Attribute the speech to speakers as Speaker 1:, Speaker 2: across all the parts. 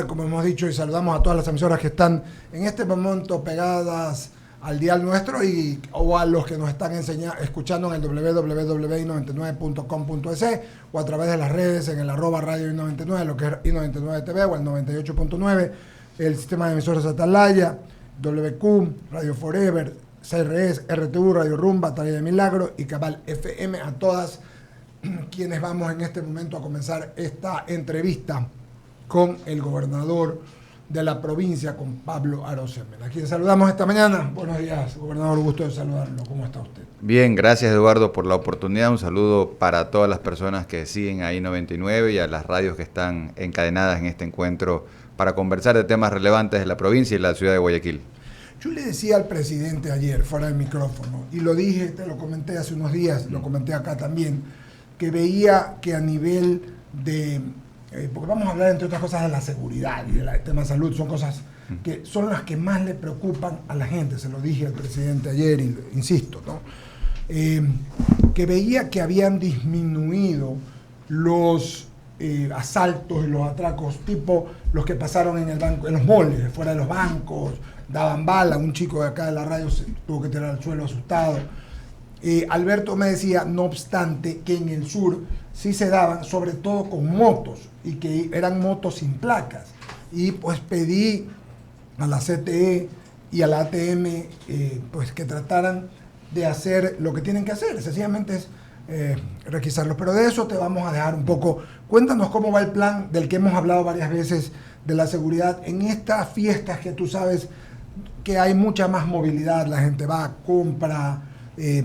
Speaker 1: Como hemos dicho, y saludamos a todas las emisoras que están en este momento pegadas al dial nuestro o a los que nos están escuchando en el www.i99.com.es o a través de las redes en el @radio i99, lo que es i99 TV o el 98.9, el sistema de emisoras Atalaya, WQ, Radio Forever, CRS, RTU, Radio Rumba, Tarea de Milagro y Cabal FM, a todas quienes vamos en este momento a comenzar esta entrevista con el gobernador de la provincia, con Pablo Arosemena, a quien saludamos esta mañana. Buenos días, gobernador, gusto de saludarlo. ¿Cómo está usted?
Speaker 2: Bien, gracias Eduardo por la oportunidad. Un saludo para todas las personas que siguen a I99 y a las radios que están encadenadas en este encuentro para conversar de temas relevantes de la provincia y la ciudad de Guayaquil.
Speaker 1: Yo le decía al presidente ayer, fuera del micrófono, y lo dije, te lo comenté hace unos días, lo comenté acá también, que veía que a nivel de... porque vamos a hablar, entre otras cosas, de la seguridad y del tema de salud, son cosas que son las que más le preocupan a la gente, se lo dije al presidente ayer y insisto, ¿no? Que veía que habían disminuido los asaltos y los atracos, tipo los que pasaron en el banco, en los moles, fuera de los bancos, daban bala, un chico de acá de la radio se tuvo que tirar al suelo asustado. Alberto me decía, no obstante, que en el sur sí se daban, sobre todo con motos, y que eran motos sin placas. Y pues pedí a la CTE y a la ATM pues que trataran de hacer lo que tienen que hacer, sencillamente es requisarlos. Pero de eso te vamos a dejar un poco. Cuéntanos cómo va el plan del que hemos hablado varias veces de la seguridad en estas fiestas que tú sabes que hay mucha más movilidad, la gente va, compra.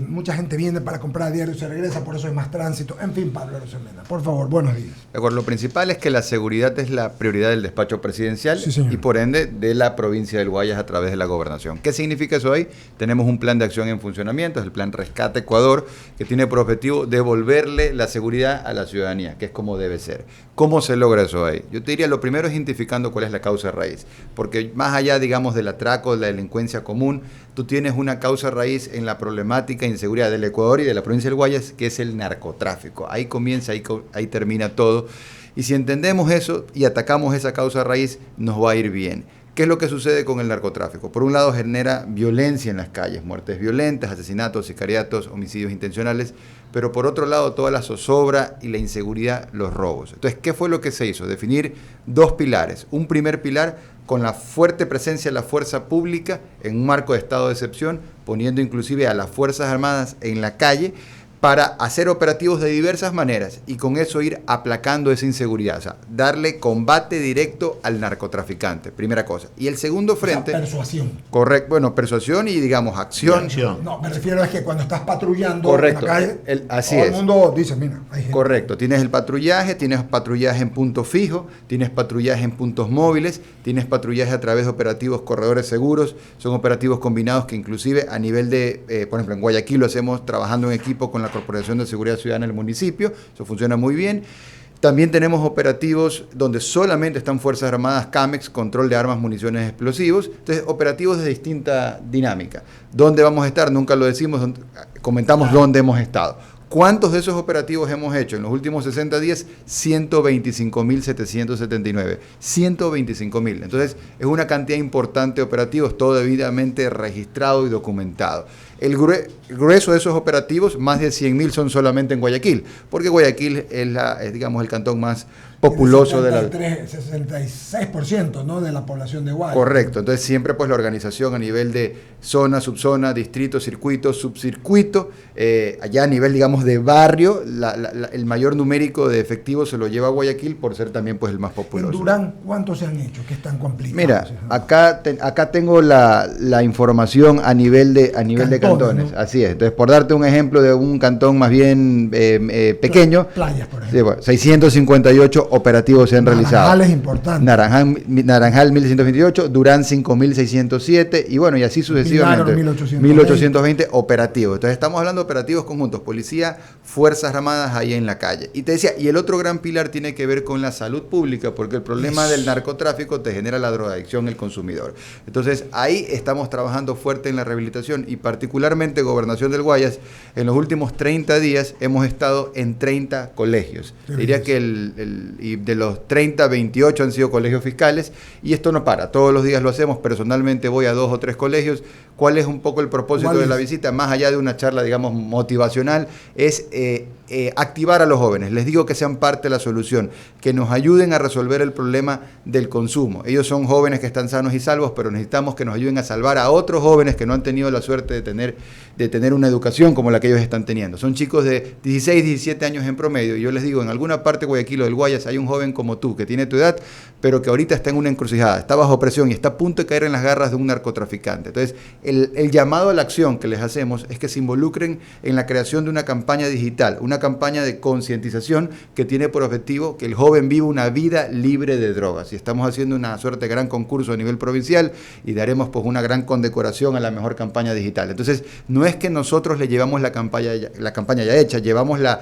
Speaker 1: Mucha gente viene para comprar a diario y se regresa, por eso hay más tránsito. En fin, Pablo Arosemena, por favor, buenos días.
Speaker 2: Lo principal es que la seguridad es la prioridad del despacho presidencial, sí, y por ende de la provincia del Guayas a través de la gobernación. ¿Qué significa eso ahí? Tenemos un plan de acción en funcionamiento, es el plan Rescate Ecuador, que tiene por objetivo devolverle la seguridad a la ciudadanía, que es como debe ser. ¿Cómo se logra eso ahí? Yo te diría, lo primero es identificando cuál es la causa raíz, porque más allá, digamos, del atraco, de la delincuencia común, tú tienes una causa raíz en la problemática e inseguridad del Ecuador y de la provincia del Guayas, que es el narcotráfico. Ahí comienza, ahí termina todo. Y si entendemos eso y atacamos esa causa raíz, nos va a ir bien. ¿Qué es lo que sucede con el narcotráfico? Por un lado, genera violencia en las calles, muertes violentas, asesinatos, sicariatos, homicidios intencionales, pero por otro lado, toda la zozobra y la inseguridad, los robos. Entonces, ¿qué fue lo que se hizo? Definir dos pilares. Un primer pilar con la fuerte presencia de la fuerza pública en un marco de estado de excepción, poniendo inclusive a las Fuerzas Armadas en la calle, para hacer operativos de diversas maneras y con eso ir aplacando esa inseguridad, o sea, darle combate directo al narcotraficante, primera cosa. Y el segundo frente...
Speaker 1: O sea, persuasión.
Speaker 2: Correcto, bueno, persuasión y digamos acción.
Speaker 1: No, me refiero a que cuando estás patrullando
Speaker 2: correcto,
Speaker 1: en la calle,
Speaker 2: así
Speaker 1: todo
Speaker 2: es.
Speaker 1: El mundo dice, mira, hay gente.
Speaker 2: Correcto, tienes el patrullaje, tienes patrullaje en punto fijo, tienes patrullaje en puntos móviles, tienes patrullaje a través de operativos corredores seguros, son operativos combinados que inclusive a nivel de, por ejemplo, en Guayaquil lo hacemos trabajando en equipo con la Corporación de Seguridad Ciudadana del municipio, eso funciona muy bien. También tenemos operativos donde solamente están Fuerzas Armadas, CAMEX, control de armas, municiones, explosivos. Entonces, operativos de distinta dinámica. ¿Dónde vamos a estar? Nunca lo decimos, comentamos dónde hemos estado. ¿Cuántos de esos operativos hemos hecho? En los últimos 60 días, 125.779. 125.000. Entonces, es una cantidad importante de operativos, todo debidamente registrado y documentado. El grueso de esos operativos, más de 100.000 son solamente en Guayaquil, porque Guayaquil es, digamos, el cantón más populoso de la...
Speaker 1: 66%, ¿no?, de la población de Guayaquil.
Speaker 2: Correcto, entonces siempre pues la organización a nivel de zona, subzona, distrito, circuito, subcircuito, allá a nivel, digamos, de barrio, el mayor numérico de efectivos se lo lleva a Guayaquil por ser también pues el más populoso.
Speaker 1: ¿En Durán cuántos se han hecho? ¿Qué están complicados?
Speaker 2: Mira, acá tengo la información a nivel de cantones, ¿no? Así es. Entonces, por darte un ejemplo de un cantón más bien pequeño,
Speaker 1: Playas, por ejemplo.
Speaker 2: Sí, bueno, 658 operativos se han realizado.
Speaker 1: Naranjal es importante.
Speaker 3: Naranjal 1128, Durán 5607 y bueno, y así sucesivamente. 1820 operativos. Entonces estamos hablando de operativos conjuntos, policía, Fuerzas Armadas ahí en la calle. Y te decía, y el otro gran pilar tiene que ver con la salud pública, porque el problema del narcotráfico te genera la drogadicción, el consumidor. Entonces ahí estamos trabajando fuerte en la rehabilitación y particularmente
Speaker 2: particularmente Gobernación del Guayas, en los últimos 30 días hemos estado en 30 colegios. Diría que y de los 30, 28 han sido colegios fiscales, y esto no para, todos los días lo hacemos. Personalmente voy a 2 o 3 colegios. ¿Cuál es un poco el propósito de la visita? Más allá de una charla, digamos, motivacional, es activar a los jóvenes. Les digo que sean parte de la solución, que nos ayuden a resolver el problema del consumo. Ellos son jóvenes que están sanos y salvos, pero necesitamos que nos ayuden a salvar a otros jóvenes que no han tenido la suerte de tener una educación como la que ellos están teniendo. Son chicos de 16, 17 años en promedio, y yo les digo, en alguna parte de Guayaquil o del Guayas hay un joven como tú, que tiene tu edad, pero que ahorita está en una encrucijada, está bajo presión y está a punto de caer en las garras de un narcotraficante. Entonces, el llamado a la acción que les hacemos es que se involucren en la creación de una campaña digital, una campaña de concientización que tiene por objetivo que el joven viva una vida libre de drogas. Y estamos haciendo una suerte de gran concurso a nivel provincial y daremos pues una gran condecoración a la mejor campaña digital. Entonces, no es que nosotros le llevamos la campaña ya hecha, llevamos la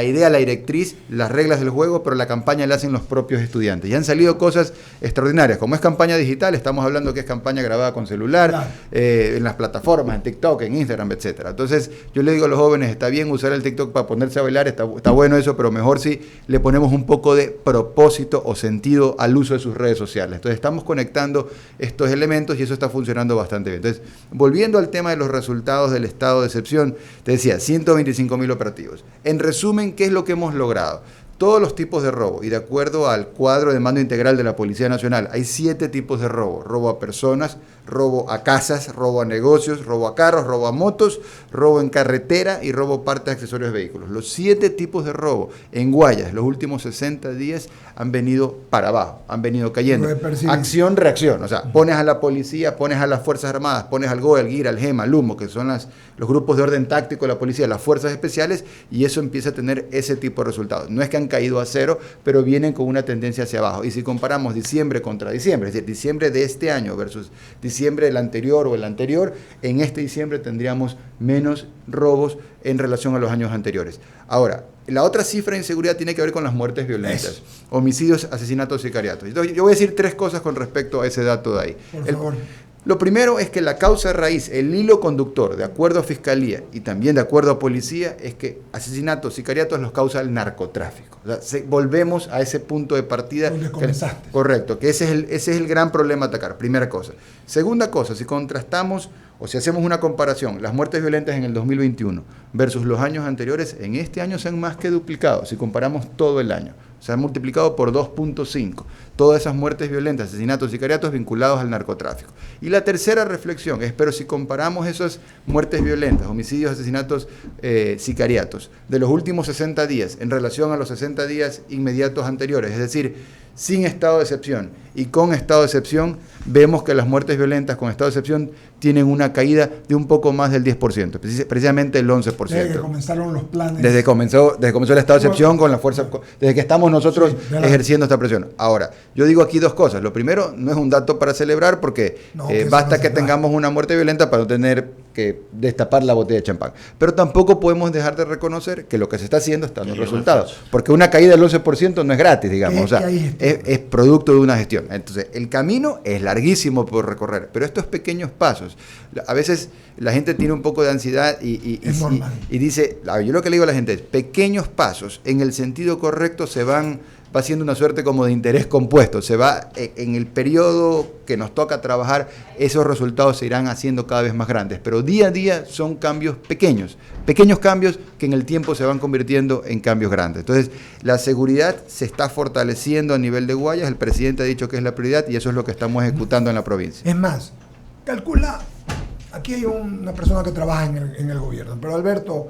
Speaker 2: idea, la directriz, las reglas del juego, pero la campaña la hacen los propios estudiantes. Y han salido cosas extraordinarias. Como es campaña digital, estamos hablando que es campaña grabada con celular, claro, en las plataformas, en TikTok, en Instagram, etcétera. Entonces, yo le digo a los jóvenes, está bien usar el TikTok para ponerse a bailar, está bueno eso, pero mejor si le ponemos un poco de propósito o sentido al uso de sus redes sociales. Entonces, estamos conectando estos elementos y eso está funcionando bastante bien. Entonces, volviendo al tema de los resultados del estado de excepción, te decía, 125.000 operativos. En resumen, ¿qué es lo que hemos logrado? Todos los tipos de robo, y de acuerdo al cuadro de mando integral de la Policía Nacional, hay 7 tipos de robo: robo a personas, robo a casas, robo a negocios, robo a carros, robo a motos, robo en carretera y robo partes, accesorios de vehículos. Los 7 tipos de robo en Guayas, los últimos 60 días, han venido para abajo, han venido cayendo. Acción, reacción, o sea, pones a la policía, pones a las Fuerzas Armadas, pones al GOE, al GIR, al GEMA, al HUMO, que son los grupos de orden táctico de la policía, las fuerzas especiales, y eso empieza a tener ese tipo de resultados. No es que han caído a cero, pero vienen con una tendencia hacia abajo. Y si comparamos diciembre contra diciembre, es decir, diciembre de este año versus diciembre del anterior o el anterior, en este diciembre tendríamos menos robos en relación a los años anteriores. Ahora, la otra cifra de inseguridad tiene que ver con las muertes violentas, homicidios, asesinatos, sicariatos. Entonces, yo voy a decir 3 cosas con respecto a ese dato de ahí.
Speaker 1: Por favor.
Speaker 2: Lo primero es que la causa raíz, el hilo conductor, de acuerdo a Fiscalía y también de acuerdo a Policía, es que asesinatos, sicariatos los causa el narcotráfico. O sea, volvemos a ese punto de partida.
Speaker 1: Donde comenzaste.
Speaker 2: Correcto, que ese es el gran problema a atacar, primera cosa. Segunda cosa, si contrastamos o si hacemos una comparación, las muertes violentas en el 2021 versus los años anteriores, en este año se han más que duplicado, si comparamos todo el año. Se han multiplicado por 2.5. Todas esas muertes violentas, asesinatos, sicariatos vinculados al narcotráfico. Y la tercera reflexión es, pero si comparamos esas muertes violentas, homicidios, asesinatos, sicariatos, de los últimos 60 días en relación a los 60 días inmediatos anteriores, es decir, sin estado de excepción y con estado de excepción, vemos que las muertes violentas con estado de excepción tienen una caída de un poco más del 10%, precisamente el 11%.
Speaker 1: Desde que comenzaron los planes.
Speaker 2: Desde que comenzó el estado de excepción con la fuerza, desde que estamos nosotros ejerciendo esta presión. Ahora, yo digo aquí 2 cosas. Lo primero, no es un dato para celebrar porque basta que tengamos una muerte violenta para no tener que destapar la botella de champán. Pero tampoco podemos dejar de reconocer que lo que se está haciendo está dando resultados. Porque una caída del 11% no es gratis, digamos. O sea, es producto de una gestión. Entonces, el camino es larguísimo por recorrer, pero estos pequeños pasos, a veces la gente tiene un poco de ansiedad y dice, yo lo que le digo a la gente es, pequeños pasos en el sentido correcto va siendo una suerte como de interés compuesto, se va en el periodo que nos toca trabajar, esos resultados se irán haciendo cada vez más grandes, pero día a día son cambios pequeños cambios que en el tiempo se van convirtiendo en cambios grandes. Entonces, la seguridad se está fortaleciendo a nivel de Guayas, el presidente ha dicho que es la prioridad y eso es lo que estamos ejecutando en la provincia.
Speaker 1: Es más, calcula, aquí hay una persona que trabaja en el gobierno, pero Alberto,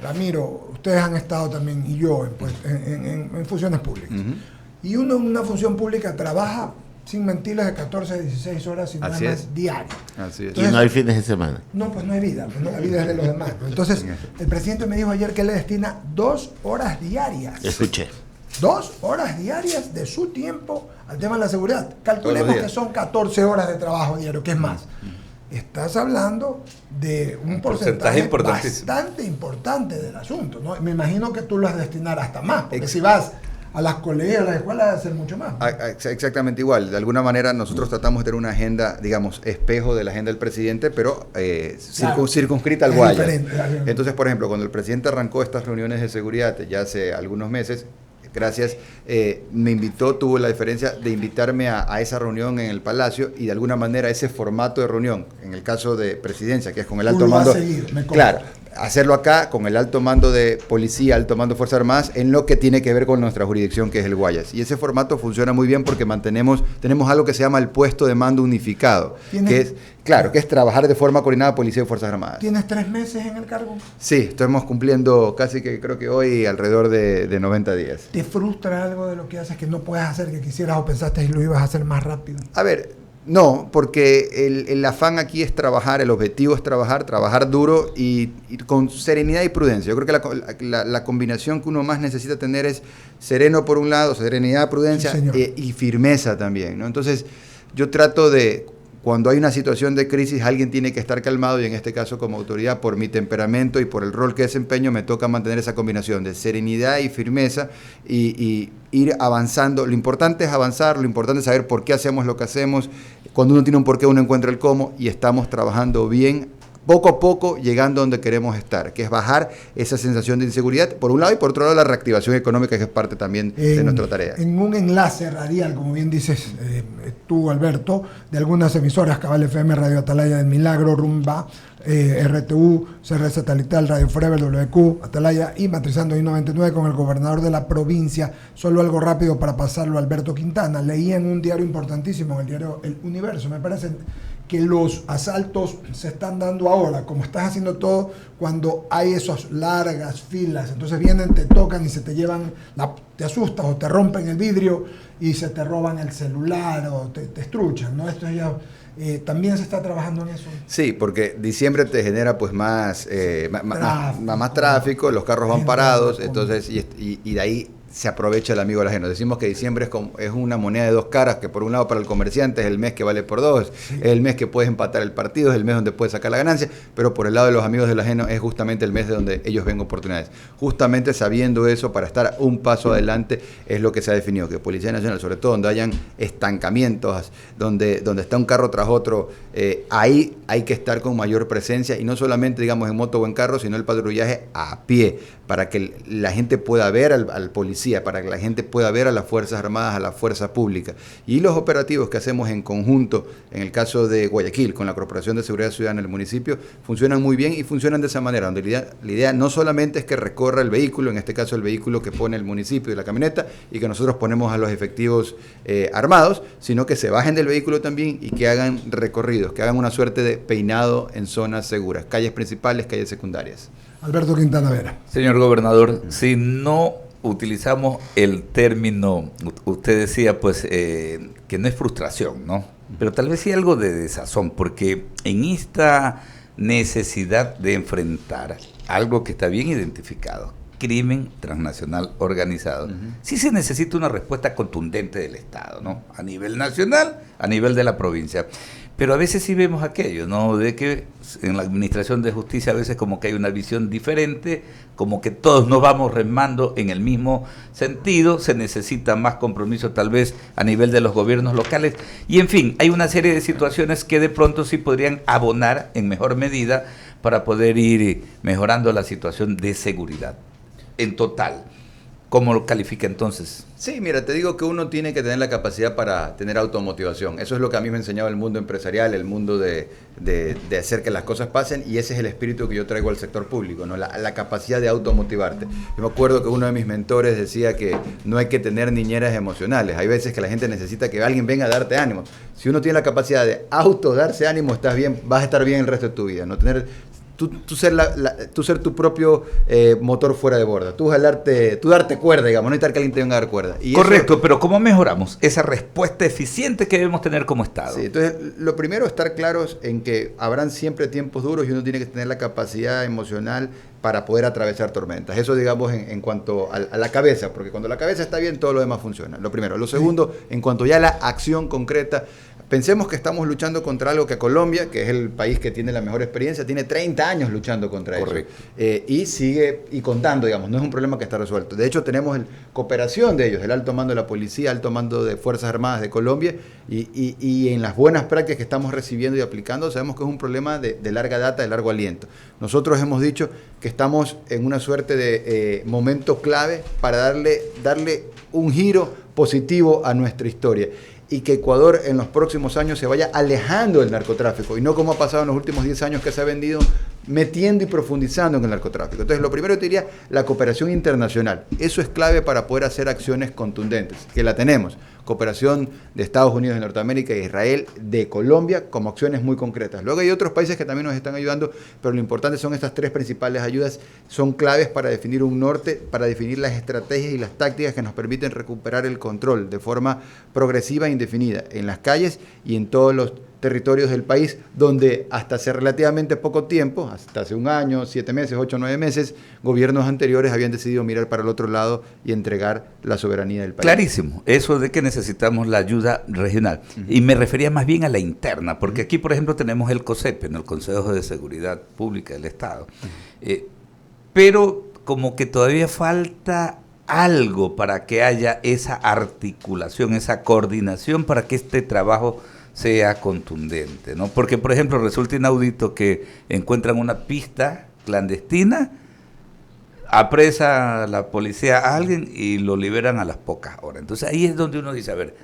Speaker 1: Ramiro, ustedes han estado también, y yo, en funciones públicas. Uh-huh. Y uno en una función pública trabaja, sin mentirles, de 14 a 16 horas, sin nada más, diario.
Speaker 3: Así es. Entonces, y no hay fines de semana.
Speaker 1: No, pues no hay vida, pues no, la vida es de los demás. Entonces, el presidente me dijo ayer que le destina 2 horas diarias.
Speaker 3: Escuché.
Speaker 1: 2 horas diarias de su tiempo al tema de la seguridad. Calculemos que son 14 horas de trabajo diario, que es más. Estás hablando de un porcentaje bastante importante del asunto, ¿no? Me imagino que tú lo vas a destinar hasta más, porque si vas a las colegias, a las escuelas, de hacer mucho más.
Speaker 2: Exactamente igual. De alguna manera nosotros tratamos de tener una agenda, digamos, espejo de la agenda del presidente, pero circunscrita al Guayas. Entonces, por ejemplo, cuando el presidente arrancó estas reuniones de seguridad ya hace algunos meses, gracias, me invitó, tuvo la diferencia de invitarme a esa reunión en el Palacio y de alguna manera ese formato de reunión, en el caso de presidencia, que es con el alto mando, claro, hacerlo acá con el alto mando de policía, alto mando de Fuerzas Armadas, en lo que tiene que ver con nuestra jurisdicción, que es el Guayas. Y ese formato funciona muy bien porque tenemos algo que se llama el puesto de mando unificado, que es trabajar de forma coordinada policía y Fuerzas Armadas.
Speaker 1: ¿Tienes 3 meses en el cargo?
Speaker 2: Sí, estamos cumpliendo casi que creo que hoy alrededor de 90 días.
Speaker 1: ¿Te frustra algo de lo que haces que no puedes hacer, que quisieras o pensaste y lo ibas a hacer más rápido?
Speaker 2: A ver, no, porque el afán aquí es trabajar, el objetivo es trabajar duro y con serenidad y prudencia. Yo creo que la combinación que uno más necesita tener es sereno por un lado, serenidad, prudencia y firmeza también, ¿no? Entonces, yo trato de, cuando hay una situación de crisis, alguien tiene que estar calmado y en este caso como autoridad, por mi temperamento y por el rol que desempeño, me toca mantener esa combinación de serenidad y firmeza y ir avanzando. Lo importante es avanzar, lo importante es saber por qué hacemos lo que hacemos. Cuando uno tiene un porqué, uno encuentra el cómo y estamos trabajando bien, poco a poco llegando a donde queremos estar, que es bajar esa sensación de inseguridad, por un lado, y por otro lado la reactivación económica, que es parte también de nuestra tarea.
Speaker 1: En un enlace radial, como bien dices tú, Alberto, de algunas emisoras, Cabal FM, Radio Atalaya del Milagro, Rumba, RTU, CR Satelital, Radio Forever, WQ, Atalaya y Matrizando I-99 con el gobernador de la provincia. Solo algo rápido para pasarlo a Alberto Quintana. Leí en un diario importantísimo, en el diario El Universo, me parece, que los asaltos se están dando ahora, como estás haciendo todo, cuando hay esas largas filas. Entonces vienen, te tocan y se te llevan, te asustas o te rompen el vidrio y se te roban el celular o te estruchan, ¿no? Esto ya... ¿también se está trabajando en eso?
Speaker 2: Sí, porque diciembre te genera pues más tráfico, los carros van parados, entonces y de ahí se aprovecha el amigo del ajeno. Decimos que diciembre es una moneda de dos caras, que por un lado para el comerciante es el mes que vale por dos, es el mes que puedes empatar el partido, es el mes donde puedes sacar la ganancia, pero por el lado de los amigos del ajeno es justamente el mes de donde ellos ven oportunidades. Justamente sabiendo eso, para estar un paso adelante, es lo que se ha definido, que Policía Nacional, sobre todo donde hayan estancamientos, donde está un carro tras otro, ahí hay que estar con mayor presencia, y no solamente, digamos, en moto o en carro, sino el patrullaje a pie, para que la gente pueda ver al policía, para que la gente pueda ver a las Fuerzas Armadas, a la fuerza pública. Y los operativos que hacemos en conjunto, en el caso de Guayaquil, con la Corporación de Seguridad Ciudadana en el municipio, funcionan muy bien y funcionan de esa manera, donde la idea no solamente es que recorra el vehículo, en este caso el vehículo que pone el municipio y la camioneta, y que nosotros ponemos a los efectivos armados, sino que se bajen del vehículo también y que hagan recorridos, que hagan una suerte de peinado en zonas seguras, calles principales, calles secundarias.
Speaker 1: Alberto Quintana Vera.
Speaker 4: Señor gobernador, si no utilizamos el término, usted decía pues que no es frustración, ¿no? Pero tal vez sí algo de desazón, porque en esta necesidad de enfrentar algo que está bien identificado, crimen transnacional organizado, sí se necesita una respuesta contundente del Estado, ¿no? A nivel nacional, a nivel de la provincia. Pero a veces sí vemos aquello, ¿no? De que en la administración de justicia a veces como que hay una visión diferente, como que todos nos vamos remando en el mismo sentido, se necesita más compromiso tal vez a nivel de los gobiernos locales, y en fin, hay una serie de situaciones que de pronto sí podrían abonar en mejor medida para poder ir mejorando la situación de seguridad en total. ¿Cómo lo califica entonces?
Speaker 2: Sí, mira, te digo que uno tiene que tener la capacidad para tener automotivación. Eso es lo que a mí me ha enseñado el mundo empresarial, el mundo de hacer que las cosas pasen, y ese es el espíritu que yo traigo al sector público, ¿no? La capacidad de automotivarte. Yo me acuerdo que uno de mis mentores decía que no hay que tener niñeras emocionales. Hay veces que la gente necesita que alguien venga a darte ánimo. Si uno tiene la capacidad de darse ánimo, estás bien, vas a estar bien el resto de tu vida. No tener... Tú ser tu propio motor fuera de borda, tú darte cuerda, digamos, no necesitar que alguien te venga a dar cuerda. Y
Speaker 4: correcto, eso, pero ¿cómo mejoramos esa respuesta eficiente que debemos tener como Estado?
Speaker 2: Sí, entonces, lo primero es estar claros en que habrán siempre tiempos duros y uno tiene que tener la capacidad emocional para poder atravesar tormentas. Eso, digamos, en cuanto a la cabeza, porque cuando la cabeza está bien, todo lo demás funciona. Lo primero. Lo segundo, en cuanto ya a la acción concreta,
Speaker 3: Pensemos que estamos luchando contra algo que Colombia, que es el país que tiene la mejor experiencia, tiene 30 años luchando contra eso. Y sigue y contando, digamos, no es un problema que está resuelto. De hecho, tenemos cooperación de ellos, el alto mando de la policía, alto mando de Fuerzas Armadas de Colombia, y en las buenas prácticas que estamos recibiendo y aplicando, sabemos que es un problema de larga data, de largo aliento. Nosotros hemos dicho que estamos en una suerte de momento clave para darle un giro positivo a nuestra historia, y que Ecuador en los próximos años se vaya alejando del narcotráfico, y no como ha pasado en los últimos 10 años, que se ha vendido metiendo y profundizando en el narcotráfico. Entonces, lo primero que te diría, la cooperación internacional. Eso es clave para poder hacer acciones contundentes, que la tenemos. Cooperación de Estados Unidos de Norteamérica, de Israel, de Colombia, como acciones muy concretas. Luego hay otros países que también nos están ayudando, pero lo importante son estas 3 principales ayudas, son claves para definir un norte, para definir las estrategias y las tácticas que nos permiten recuperar el control de forma progresiva e indefinida en las calles y en todos los territorios del país, donde hasta hace relativamente poco tiempo, hasta hace un año, 7 meses, 8, 9 meses, gobiernos anteriores habían decidido mirar para el otro lado y entregar la soberanía del país.
Speaker 4: Clarísimo, eso de que necesitamos la ayuda regional. Y me refería más bien a la interna, porque aquí, por ejemplo, tenemos el COSEP, en el Consejo de Seguridad Pública del Estado, pero como que todavía falta algo para que haya esa articulación, esa coordinación, para que este trabajo sea contundente, ¿no? Porque, por ejemplo, resulta inaudito que encuentran una pista clandestina, apresa a la policía a alguien y lo liberan a las pocas horas. Entonces ahí es donde uno dice, a ver,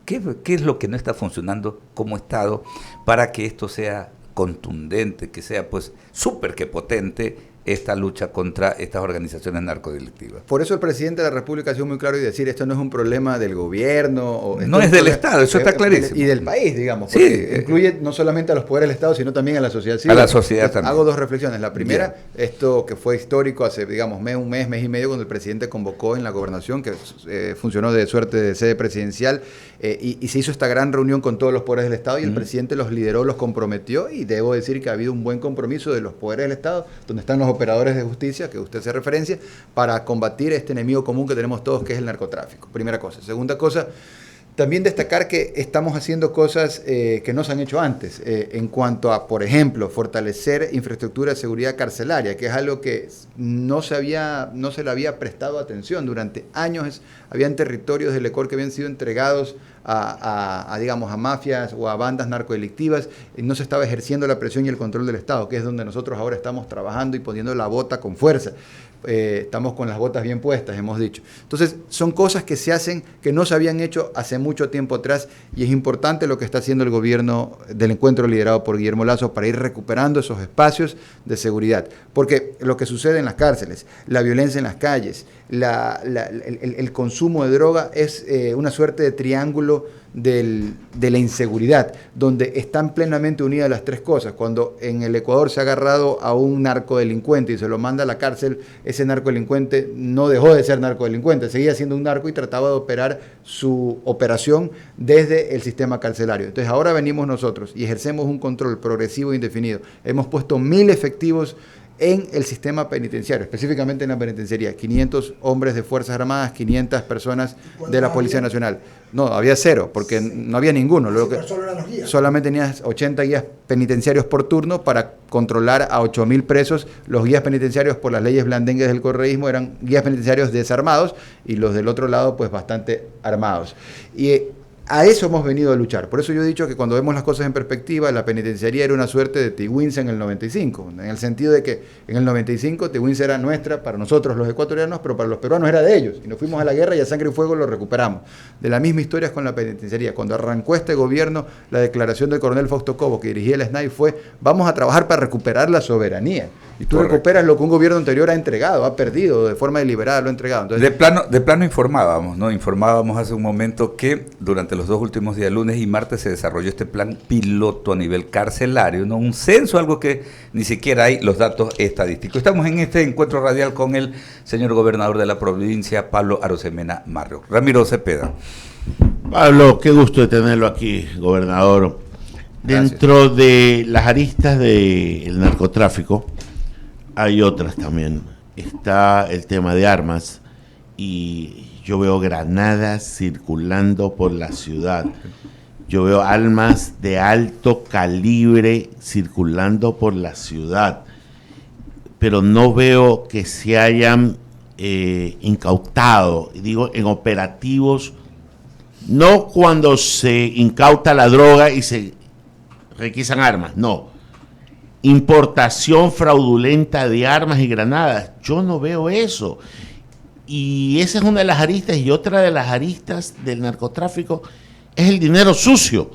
Speaker 4: ¿qué es lo que no está funcionando como Estado para que esto sea contundente, que sea pues súper que potente esta lucha contra estas organizaciones narcodelictivas?
Speaker 3: Por eso el presidente de la República ha sido muy claro y decir, esto no es un problema del gobierno.
Speaker 4: No es del Estado, eso está clarísimo.
Speaker 3: Y del país, digamos, porque sí, incluye no solamente a los poderes del Estado, sino también a la sociedad civil.
Speaker 4: A la sociedad también.
Speaker 3: Hago 2 reflexiones. La primera, esto que fue histórico hace, digamos, un mes y medio, cuando el presidente convocó en la gobernación, que funcionó de suerte de sede presidencial, y se hizo esta gran reunión con todos los poderes del Estado, y el presidente los lideró, los comprometió, y debo decir que ha habido un buen compromiso de los poderes del Estado, donde están los operadores de justicia, que usted hace referencia, para combatir este enemigo común que tenemos todos, que es el narcotráfico. Primera cosa. Segunda cosa, también destacar que estamos haciendo cosas que no se han hecho antes, en cuanto a, por ejemplo, fortalecer infraestructura de seguridad carcelaria, que es algo que no se le había prestado atención. Durante años habían territorios del ECOR que habían sido entregados digamos, a mafias o a bandas narcodelictivas, y no se estaba ejerciendo la presión y el control del Estado, que es donde nosotros ahora estamos trabajando y poniendo la bota con fuerza. Estamos con las botas bien puestas, hemos dicho. Entonces, son cosas que se hacen, que no se habían hecho hace mucho tiempo atrás, y es importante lo que está haciendo el gobierno del encuentro liderado por Guillermo Lasso para ir recuperando esos espacios de seguridad. Porque lo que sucede en las cárceles, la violencia en las calles, el consumo de droga es una suerte de triángulo de la inseguridad, donde están plenamente unidas las 3 cosas. Cuando en el Ecuador se ha agarrado a un narcodelincuente y se lo manda a la cárcel, ese narcodelincuente no dejó de ser narcodelincuente, seguía siendo un narco y trataba de operar su operación desde el sistema carcelario. Entonces ahora venimos nosotros y ejercemos un control progresivo e indefinido. Hemos puesto 1000 efectivos en el sistema penitenciario, específicamente en la penitenciaría, 500 hombres de Fuerzas Armadas, 500 personas de la Policía Nacional. No, había 0, porque no había ninguno.
Speaker 1: Sí, pero solo eran los guías.
Speaker 3: Solamente tenías 80 guías penitenciarios por turno para controlar a 8.000 presos. Los guías penitenciarios, por las leyes blandengues del correísmo, eran guías penitenciarios desarmados, y los del otro lado, pues bastante armados. Y a eso hemos venido a luchar. Por eso yo he dicho que cuando vemos las cosas en perspectiva, la penitenciaría era una suerte de Tiwinsa en el 95, en el sentido de que en el 95 Tiwinsa era nuestra, para nosotros los ecuatorianos, pero para los peruanos era de ellos, y nos fuimos a la guerra y a sangre y fuego lo recuperamos. De la misma historia es con la penitenciaría. Cuando arrancó este gobierno, la declaración del coronel Fausto Cobo, que dirigía el SNAI, fue: vamos a trabajar para recuperar la soberanía. Y tú recuperas lo que un gobierno anterior ha entregado, ha perdido, de forma deliberada lo ha entregado. Entonces,
Speaker 4: de plano informábamos, ¿no? Informábamos hace un momento que durante los 2 últimos días, lunes y martes, se desarrolló este plan piloto a nivel carcelario, ¿no? Un censo, algo que ni siquiera hay los datos estadísticos. Estamos en este encuentro radial con el señor gobernador de la provincia, Pablo Arosemena Marro. Ramiro Cepeda.
Speaker 5: Pablo, qué gusto de tenerlo aquí, gobernador. Gracias. Dentro de las aristas del narcotráfico hay otras también. Está el tema de armas, y yo veo granadas circulando por la ciudad. yo veo armas de alto calibre circulando por la ciudad, pero no veo que se hayan incautado, digo, en operativos, no cuando se incauta la droga y se requisan armas, no. Importación fraudulenta de armas y granadas, yo no veo eso. Y esa es una de las aristas, y otra de las aristas del narcotráfico es el dinero sucio,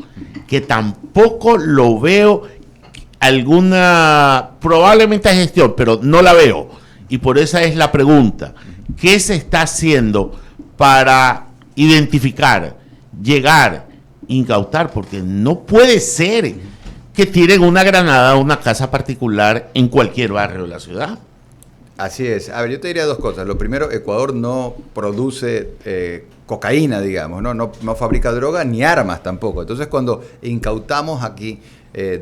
Speaker 5: que tampoco lo veo probablemente gestión, pero no la veo. Y por esa es la pregunta, ¿qué se está haciendo para identificar, llegar, incautar? Porque no puede ser que tiren una granada a una casa particular en cualquier barrio de la ciudad.
Speaker 2: Así es. A ver, yo te diría dos cosas. Lo primero, Ecuador no produce cocaína, digamos, no fabrica droga ni armas tampoco. Entonces, cuando incautamos aquí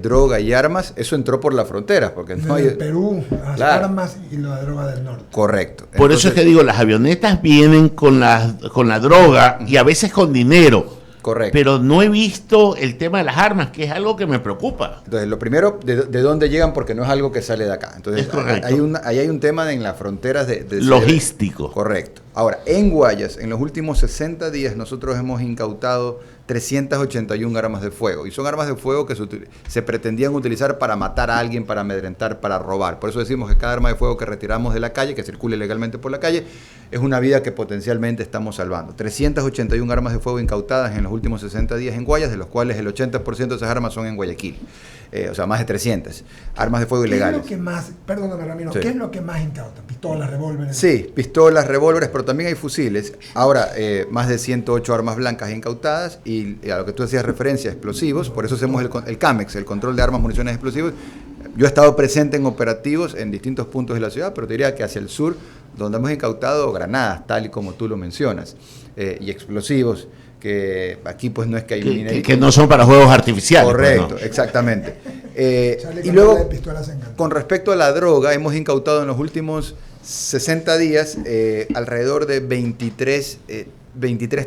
Speaker 2: droga y armas, eso entró por la frontera, porque no hay...
Speaker 1: Perú, las armas y la droga del norte.
Speaker 2: Correcto.
Speaker 5: Por eso es que digo, las avionetas vienen con la droga y a veces con dinero.
Speaker 2: Correcto.
Speaker 5: Pero no he visto el tema de las armas, que es algo que me preocupa.
Speaker 2: Entonces, lo primero, ¿de dónde llegan? Porque no es algo que sale de acá. Entonces, ahí hay un tema en las fronteras de
Speaker 5: logístico.
Speaker 2: Correcto. Ahora, en Guayas, en los últimos 60 días, nosotros hemos incautado 381 armas de fuego. Y son armas de fuego que se pretendían utilizar para matar a alguien, para amedrentar, para robar. Por eso decimos que cada arma de fuego que retiramos de la calle, que circule legalmente por la calle, es una vida que potencialmente estamos salvando. 381 armas de fuego incautadas en los últimos 60 días en Guayas, de los cuales el 80% de esas armas son en Guayaquil. O sea, más de 300 armas de fuego ilegales.
Speaker 1: ¿Qué es lo que más, perdóname Ramiro, sí, qué es lo que más incauta? ¿Pistolas, revólveres?
Speaker 2: Sí, pistolas, revólveres, pero también hay fusiles. Ahora, más de 108 armas blancas incautadas y a lo que tú hacías referencia, explosivos. Por eso hacemos el CAMEX, el control de armas, municiones, explosivos. Yo he estado presente en operativos en distintos puntos de la ciudad, pero te diría que hacia el sur, donde hemos incautado granadas, tal y como tú lo mencionas, y explosivos, que aquí pues no es que hay minería.
Speaker 5: Que no son para juegos artificiales.
Speaker 2: Correcto,
Speaker 5: pues, ¿no?
Speaker 2: Exactamente. Y luego, con respecto a la droga, hemos incautado en los últimos 60 días alrededor de 23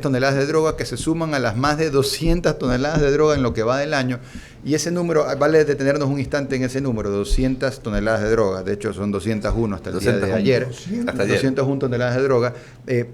Speaker 2: toneladas de droga, que se suman a las más de 200 toneladas de droga en lo que va del año. Y ese número, vale detenernos un instante en ese número, 200 toneladas de droga. De hecho, son 201 hasta el día de ayer. 201 toneladas de droga.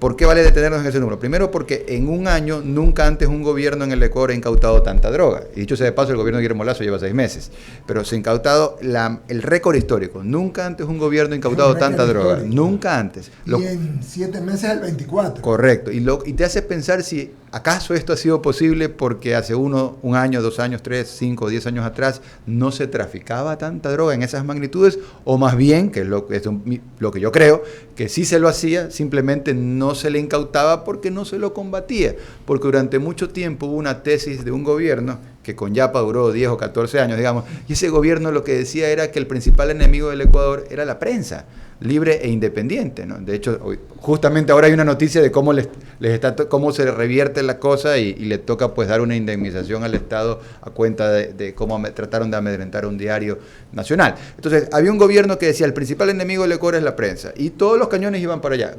Speaker 2: ¿Por qué vale detenernos en ese número? Primero, porque en un año, nunca antes un gobierno en el Ecuador ha incautado tanta droga. Y dicho sea de paso, el gobierno de Guillermo Lasso lleva 6 meses. Pero se ha incautado el récord histórico. Nunca antes un gobierno ha incautado tanta droga. Nunca antes.
Speaker 1: Y en 7 meses el 24.
Speaker 2: Correcto. Y te hace pensar si acaso esto ha sido posible porque hace un año, 2 años, 3, 5, 10 años atrás no se traficaba tanta droga en esas magnitudes, o más bien, que es lo que yo creo, que sí se lo hacía, simplemente no se le incautaba porque no se lo combatía, porque durante mucho tiempo hubo una tesis de un gobierno que con Yapa duró 10 o 14 años, digamos, y ese gobierno lo que decía era que el principal enemigo del Ecuador era la prensa, libre e independiente, ¿no? De hecho, justamente ahora hay una noticia de cómo cómo se revierte la cosa y le toca pues dar una indemnización al Estado a cuenta de cómo trataron de amedrentar un diario nacional. Entonces, había un gobierno que decía, el principal enemigo del Ecuador es la prensa, y todos los cañones iban para allá.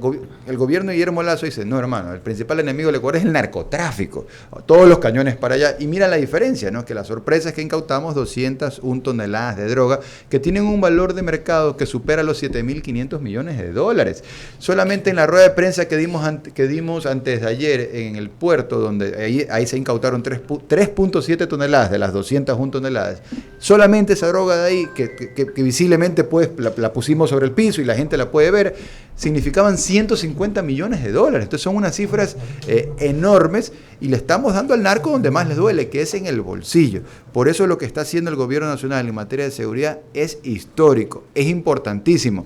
Speaker 2: El gobierno de Guillermo Lasso dice, no hermano, el principal enemigo del Ecuador es el narcotráfico, todos los cañones para allá, y mira la diferencia, ¿no? Que la sorpresa es que incautamos 201 toneladas de droga que tienen un valor de mercado que supera los 7.500 millones de dólares. Solamente en la rueda de prensa que dimos antes de ayer en el puerto, donde ahí se incautaron 3.7 toneladas de las 201 toneladas. Solamente esa droga de ahí, que visiblemente pues la pusimos sobre el piso y la gente la puede ver, significaban 150 millones de dólares. Entonces son unas cifras enormes y le estamos dando al narco donde más les duele, que es en el bolsillo. Por eso lo que está haciendo el gobierno nacional en materia de seguridad es histórico, es importantísimo.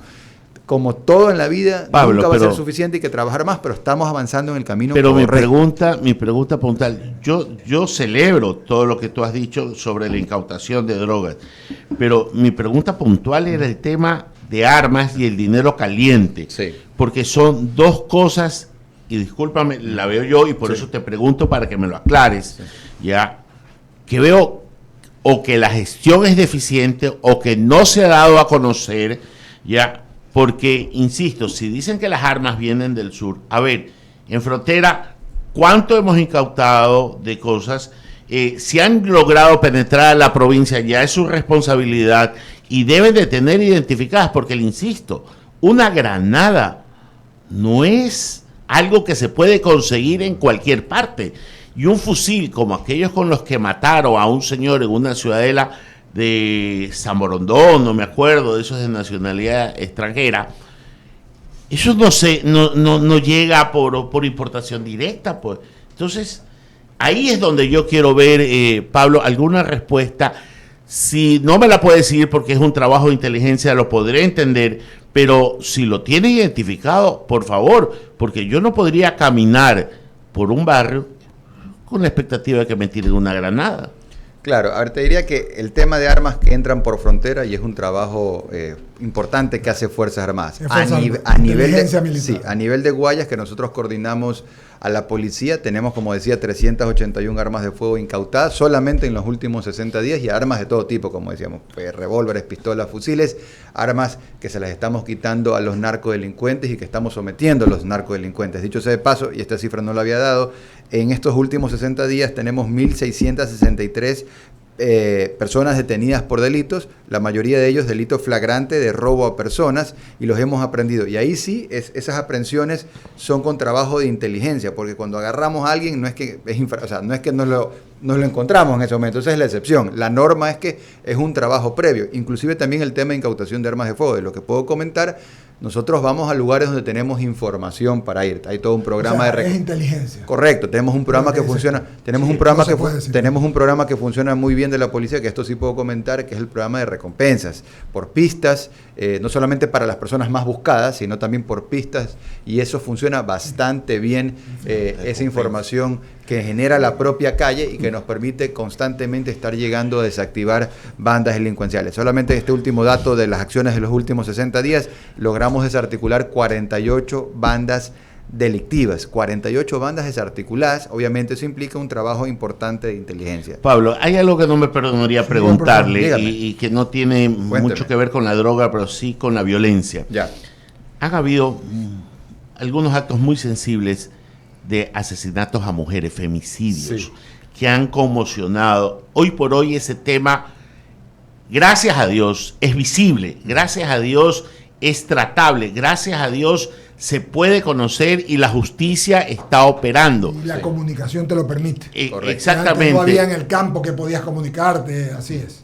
Speaker 2: Como todo en la vida, Pablo, nunca va a ser suficiente, hay que trabajar más, pero estamos avanzando en el camino correcto.
Speaker 5: Pero mi pregunta puntual, yo celebro todo lo que tú has dicho sobre la incautación de drogas, pero mi pregunta puntual era el tema de armas y el dinero caliente, sí, porque son dos cosas, y discúlpame, la veo yo y por eso te pregunto para que me lo aclares, ya, que veo o que la gestión es deficiente o que no se ha dado a conocer, ya. Porque, insisto, si dicen que las armas vienen del sur, a ver, en frontera, ¿cuánto hemos incautado de cosas? si han logrado penetrar a la provincia, ya es su responsabilidad y deben de tener identificadas, porque le insisto, una granada no es algo que se puede conseguir en cualquier parte. Y un fusil como aquellos con los que mataron a un señor en una ciudadela de San Borondón, no me acuerdo, de esos de nacionalidad extranjera, eso no llega por importación directa, pues. Entonces, ahí es donde yo quiero ver, Pablo, alguna respuesta. Si no me la puede decir porque es un trabajo de inteligencia, lo podré entender, pero si lo tiene identificado, por favor, porque yo no podría caminar por un barrio con la expectativa de que me tiren una granada.
Speaker 2: Claro, a ver, te diría que el tema de armas que entran por frontera y es un trabajo importante que hace Fuerzas Armadas. A nivel de Guayas, que nosotros coordinamos a la policía, tenemos, como decía, 381 armas de fuego incautadas solamente en los últimos 60 días y armas de todo tipo, como decíamos, revólveres, pistolas, fusiles, armas que se las estamos quitando a los narcodelincuentes y que estamos sometiendo a los narcodelincuentes. Dicho sea de paso, y esta cifra no la había dado, en estos últimos 60 días tenemos 1.663 personas detenidas por delitos, la mayoría de ellos delito flagrante de robo a personas, y los hemos aprendido. Y ahí sí, esas aprehensiones son con trabajo de inteligencia, porque cuando agarramos a alguien no es que nos lo encontramos en ese momento, esa es la excepción. La norma es que es un trabajo previo, inclusive también el tema de incautación de armas de fuego, de lo que puedo comentar. Nosotros vamos a lugares donde tenemos información para ir. Hay todo un programa
Speaker 1: es inteligencia.
Speaker 2: Correcto, tenemos un programa que funciona, tenemos un programa que funciona muy bien de la policía, que esto sí puedo comentar, que es el programa de recompensas por pistas, no solamente para las personas más buscadas, sino también por pistas, y eso funciona bastante bien, esa información que genera la propia calle y que nos permite constantemente estar llegando a desactivar bandas delincuenciales. Solamente este último dato de las acciones de los últimos 60 días, logramos desarticular 48 bandas delictivas, 48 bandas desarticuladas. Obviamente eso implica un trabajo importante de inteligencia.
Speaker 5: Pablo, hay algo que no me perdonaría preguntarle y que no tiene mucho que ver con la droga, pero sí con la violencia.
Speaker 2: Ya.
Speaker 5: Han habido algunos actos muy sensibles de asesinatos a mujeres, femicidios, que han conmocionado. Hoy por hoy ese tema, gracias a Dios, es visible, gracias a Dios es tratable, gracias a Dios se puede conocer y la justicia está operando.
Speaker 1: Y la comunicación te lo permite.
Speaker 5: Exactamente.
Speaker 1: No había en el campo que podías comunicarte, así es.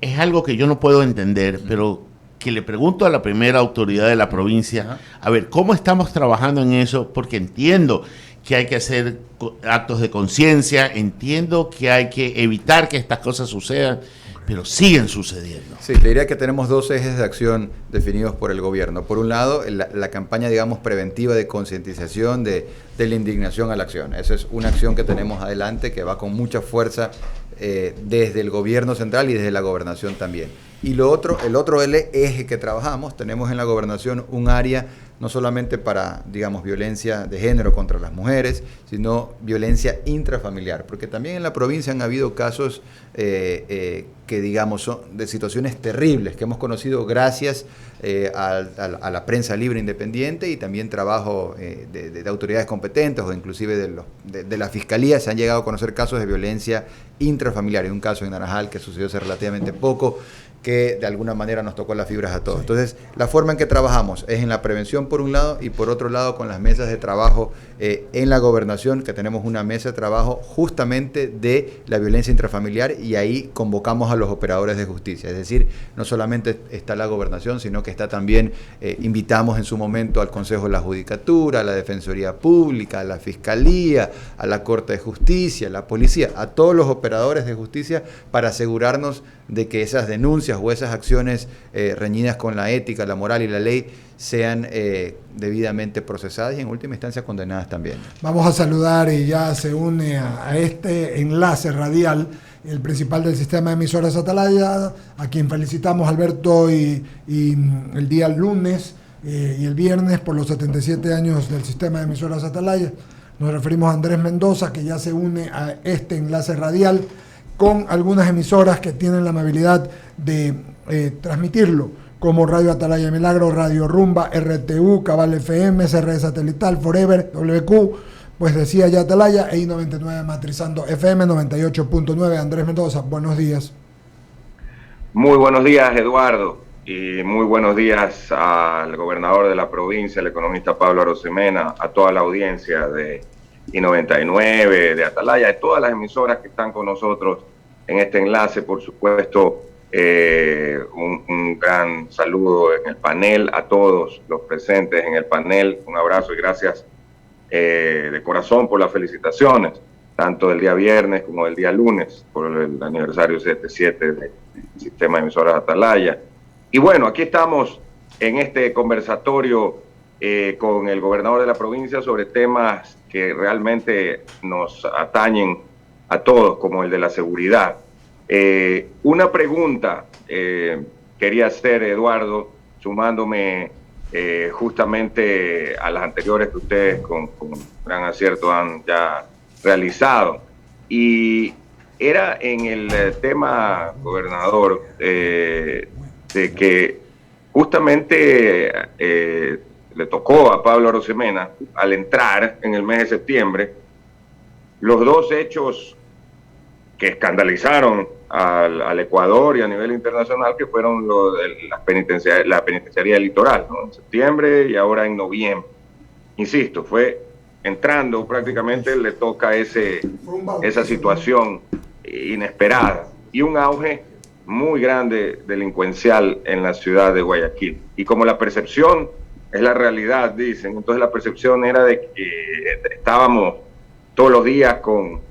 Speaker 5: Es algo que yo no puedo entender, pero que le pregunto a la primera autoridad de la provincia, a ver, ¿cómo estamos trabajando en eso? Porque entiendo que hay que hacer actos de conciencia, entiendo que hay que evitar que estas cosas sucedan, pero siguen sucediendo.
Speaker 2: Sí, te diría que tenemos dos ejes de acción definidos por el gobierno. Por un lado, la campaña, digamos, preventiva de concientización de la indignación a la acción. Esa es una acción que tenemos adelante, que va con mucha fuerza desde el gobierno central y desde la gobernación también. Y el otro eje que trabajamos, tenemos en la gobernación un área no solamente para, digamos, violencia de género contra las mujeres, sino violencia intrafamiliar, porque también en la provincia han habido casos que, digamos, son de situaciones terribles que hemos conocido gracias a la prensa libre independiente y también trabajo de autoridades competentes o inclusive de la Fiscalía. Se han llegado a conocer casos de violencia intrafamiliar. Hay un caso en Naranjal que sucedió hace relativamente poco, que de alguna manera nos tocó las fibras a todos. Entonces, la forma en que trabajamos es en la prevención por un lado y por otro lado con las mesas de trabajo en la gobernación, que tenemos una mesa de trabajo justamente de la violencia intrafamiliar, y ahí convocamos a los operadores de justicia. Es decir, no solamente está la gobernación, sino que está también, invitamos en su momento al Consejo de la Judicatura, a la Defensoría Pública, a la Fiscalía, a la Corte de Justicia, a la Policía, a todos los operadores de justicia para asegurarnos de que esas denuncias o esas acciones reñidas con la ética, la moral y la ley sean debidamente procesadas y en última instancia condenadas también.
Speaker 1: Vamos a saludar, y ya se une a este enlace radial el principal del sistema de emisoras Atalaya, a quien felicitamos, Alberto, y el día lunes y el viernes por los 77 años del sistema de emisoras Atalaya. Nos referimos a Andrés Mendoza, que ya se une a este enlace radial con algunas emisoras que tienen la amabilidad de transmitirlo, como Radio Atalaya Milagro, Radio Rumba, RTU, Cabal FM, CRE Satelital, Forever, WQ, Pues decía ya Atalaya, I-99 matrizando FM 98.9. Andrés Mendoza, buenos días.
Speaker 6: Muy buenos días, Eduardo, y muy buenos días al gobernador de la provincia, el economista Pablo Arosemena, a toda la audiencia de I-99, de Atalaya, de todas las emisoras que están con nosotros en este enlace. Por supuesto, un gran saludo en el panel, a todos los presentes en el panel, un abrazo y gracias de corazón por las felicitaciones, tanto del día viernes como del día lunes, por el aniversario 77 del Sistema de Emisoras Atalaya. Y bueno, aquí estamos en este conversatorio con el gobernador de la provincia sobre temas que realmente nos atañen a todos, como el de la seguridad. Una pregunta quería hacer, Eduardo, sumándome justamente a las anteriores que ustedes con gran acierto han ya realizado. Y era en el tema, gobernador, de que justamente le tocó a Pablo Arosemena, al entrar en el mes de septiembre, los dos hechos que escandalizaron al Ecuador y a nivel internacional, que fueron la penitenciaría del litoral, ¿no? En septiembre y ahora en noviembre. Insisto, fue entrando prácticamente, le toca esa situación inesperada y un auge muy grande delincuencial en la ciudad de Guayaquil. Y como la percepción es la realidad, dicen, entonces la percepción era de que estábamos todos los días con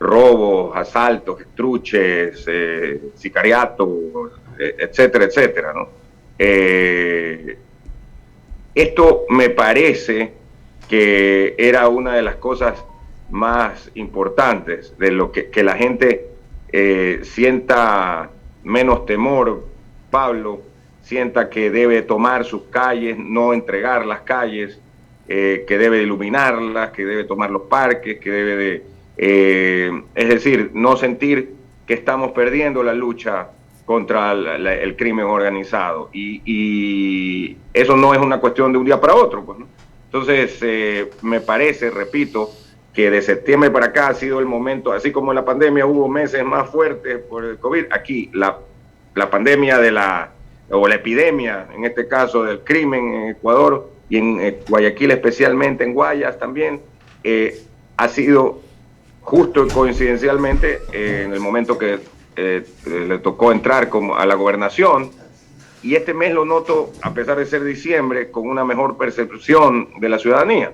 Speaker 6: robos, asaltos, estruches, sicariato, etcétera, etcétera, ¿no? Esto me parece que era una de las cosas más importantes, de lo que la gente sienta menos temor, Pablo, sienta que debe tomar sus calles, no entregar las calles, que debe iluminarlas, que debe tomar los parques, que debe de... es decir, no sentir que estamos perdiendo la lucha contra el crimen organizado. Y eso no es una cuestión de un día para otro, pues, ¿no? Entonces, me parece, repito, que de septiembre para acá ha sido el momento, así como en la pandemia hubo meses más fuertes por el COVID, aquí la pandemia o la epidemia, en este caso del crimen en Ecuador y en Guayaquil especialmente, en Guayas también, ha sido justo y coincidencialmente en el momento que le tocó entrar a la gobernación. Y este mes lo noto, a pesar de ser diciembre, con una mejor percepción de la ciudadanía.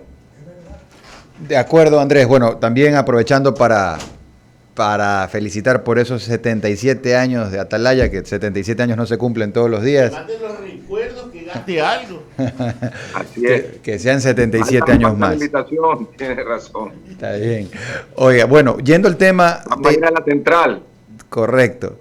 Speaker 2: De acuerdo, Andrés. Bueno, también aprovechando para felicitar por esos 77 años de Atalaya, que 77 años no se cumplen todos los días.
Speaker 5: Mande los recuerdos, que gaste algo.
Speaker 6: Así es.
Speaker 2: Que sean 77 años más.
Speaker 6: Invitación, tiene razón.
Speaker 2: Está bien. Oiga, bueno, yendo al tema...
Speaker 6: Vamos a ir a la central.
Speaker 2: Correcto.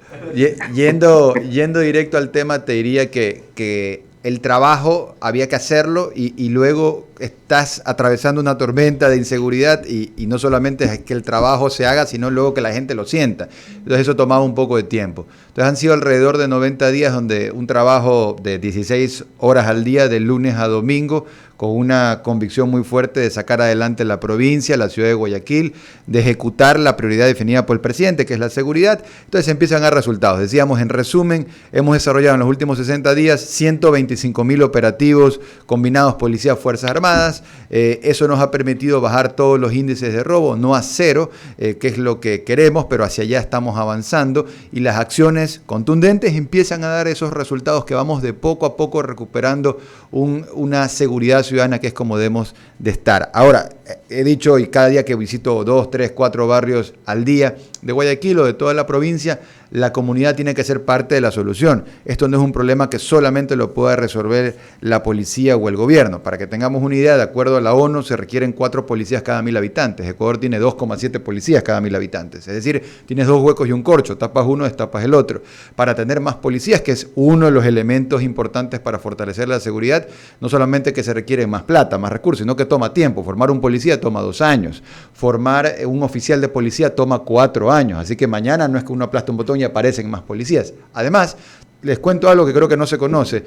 Speaker 2: Yendo directo al tema, te diría que el trabajo había que hacerlo y luego estás atravesando una tormenta de inseguridad y no solamente es que el trabajo se haga, sino luego que la gente lo sienta. Entonces eso tomaba un poco de tiempo. Entonces han sido alrededor de 90 días donde un trabajo de 16 horas al día, de lunes a domingo, con una convicción muy fuerte de sacar adelante la provincia, la ciudad de Guayaquil, de ejecutar la prioridad definida por el presidente, que es la seguridad. Entonces empiezan a dar resultados. Decíamos, en resumen, hemos desarrollado en los últimos 60 días 125.000 operativos combinados policía, Fuerzas Armadas. Eso nos ha permitido bajar todos los índices de robo, no a cero, que es lo que queremos, pero hacia allá estamos avanzando y las acciones contundentes empiezan a dar esos resultados que vamos de poco a poco recuperando una seguridad ciudadana que es como debemos de estar. Ahora, he dicho, y cada día que visito 2, 3, 4 barrios al día de Guayaquil o de toda la provincia, la comunidad tiene que ser parte de la solución. Esto no es un problema que solamente lo pueda resolver la policía o el gobierno. Para que tengamos una idea, de acuerdo a la ONU, se requieren 4 policías cada 1.000 habitantes. Ecuador tiene 2,7 policías cada 1.000 habitantes. Es decir, tienes 2 huecos y un corcho, tapas uno, destapas el otro. Para tener más policías, que es uno de los elementos importantes para fortalecer la seguridad, no solamente que se requiere más plata, más recursos, sino que toma tiempo. Formar un policía toma 2 años. Formar un oficial de policía toma 4 años. Así que mañana no es que uno aplaste un botón y aparecen más policías. Además,
Speaker 3: les cuento algo que creo que no se conoce.